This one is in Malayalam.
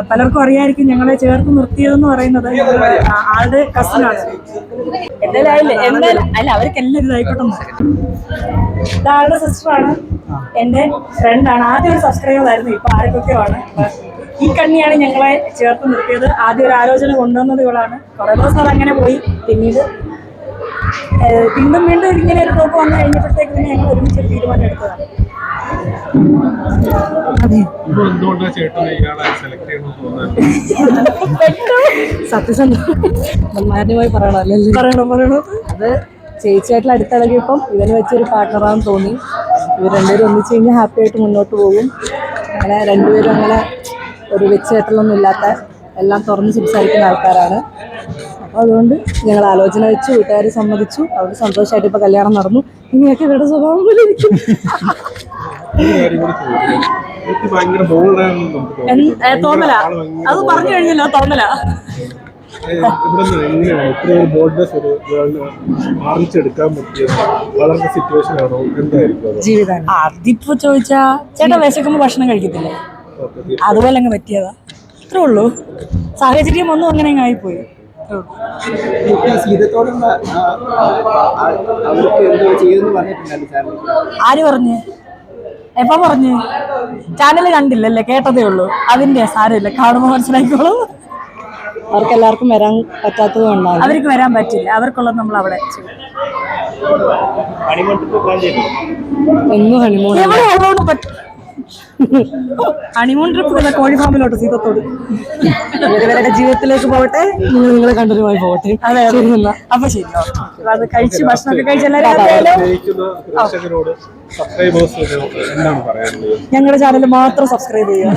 പലർക്കും അറിയായിരിക്കും ഞങ്ങളെ ചേർത്ത് നിർത്തിയതെന്ന് പറയുന്നത് ആളുടെ കസിനാണ്. അല്ല അവർക്ക് എല്ലാവരും ഇതായിക്കോട്ടെ. ഇതാളുടെ സിസ്റ്ററാണ്, എന്റെ ഫ്രണ്ടാണ്. ആദ്യം ഒരു സബ്സ്ക്രൈബർ ആയിരുന്നു, ഇപ്പൊ ആരൊക്കെയാണ്. ഈ കണ്ണിയാണ് ഞങ്ങളെ ചേർത്ത് നിർത്തിയത്. ആദ്യം ഒരു ആലോചന കൊണ്ടുവന്നത് ഇവളാണ്. കുറെ ദിവസം അത് അങ്ങനെ പോയി. പിന്നീട് വീണ്ടും ഇങ്ങനെ ഒരു ടോപ്പ് വന്നു കഴിഞ്ഞപ്പോഴത്തേക്ക് പിന്നെ ഞങ്ങൾ ഒരുമിച്ച് തീരുമാനം എടുത്തതാണ്. സത്യസന്ധമായി പറയണോ അത് ചേച്ചിയായിട്ടുള്ള അടുത്തിളകിയപ്പം ഇവന് വെച്ചൊരു പാർട്ട്ണറാണെന്ന് തോന്നി. ഇവർ രണ്ടുപേരും ഒന്നിച്ച് കഴിഞ്ഞാൽ ഹാപ്പി ആയിട്ട് മുന്നോട്ട് പോകും. അങ്ങനെ രണ്ടുപേരും അങ്ങനെ ഒരു വെച്ചേട്ടലൊന്നും ഇല്ലാത്ത എല്ലാം തുറന്ന് സംസാരിക്കുന്ന ആൾക്കാരാണ്. അപ്പോൾ അതുകൊണ്ട് ഞങ്ങൾ ആലോചന വെച്ചു, വീട്ടുകാർ സമ്മതിച്ചു, അവർക്ക് സന്തോഷമായിട്ട് ഇപ്പോൾ കല്യാണം നടന്നു. ഇനിയൊക്കെ ഇവരുടെ സ്വഭാവം പോലെ ഇരിക്കും. തോന്നല അത് പറഞ്ഞു കഴിഞ്ഞല്ലോ, തോന്നല. ജീവിതം അതിപ്പോ ചോദിച്ചാ ചേട്ടാ വിശക്കുമ്പോ ഭക്ഷണം കഴിക്കത്തില്ലേ, അതുപോലെ അങ്ങ് പറ്റിയതാ. അത്രേ ഉള്ളൂ. സാഹചര്യം ഒന്നും അങ്ങനെ അങ്ങ് ആയിപ്പോയി. ആര് പറഞ്ഞ്, എപ്പോ പറഞ്ഞ്? ചാനല് കണ്ടില്ലല്ലേ, കേട്ടതേ ഉള്ളൂ. അതിന്റെ സാരമില്ല, കാണുമ്പോൾ മനസ്സിലാക്കിക്കോളൂ. അവർക്ക് എല്ലാവർക്കും വരാൻ പറ്റാത്തത് കൊണ്ടാണ്. അവർക്ക് വരാൻ പറ്റില്ല, അവർക്കുള്ളത് നമ്മൾ അവിടെ ഹണിമൂൺ ട്രിപ്പ് കോഴി ഫാമിലോട്ട് സീതത്തോട് ഇവരുടെ ജീവിതത്തിലേക്ക് പോകട്ടെ, നിങ്ങളെ കണ്ടതുമായി പോകട്ടെ. അതെ, അപ്പൊ ശരി. അത് കഴിച്ച് ഭക്ഷണമൊക്കെ കഴിച്ച് എല്ലാവരും ഞങ്ങളുടെ ചാനൽ മാത്രം സബ്സ്ക്രൈബ് ചെയ്യുക.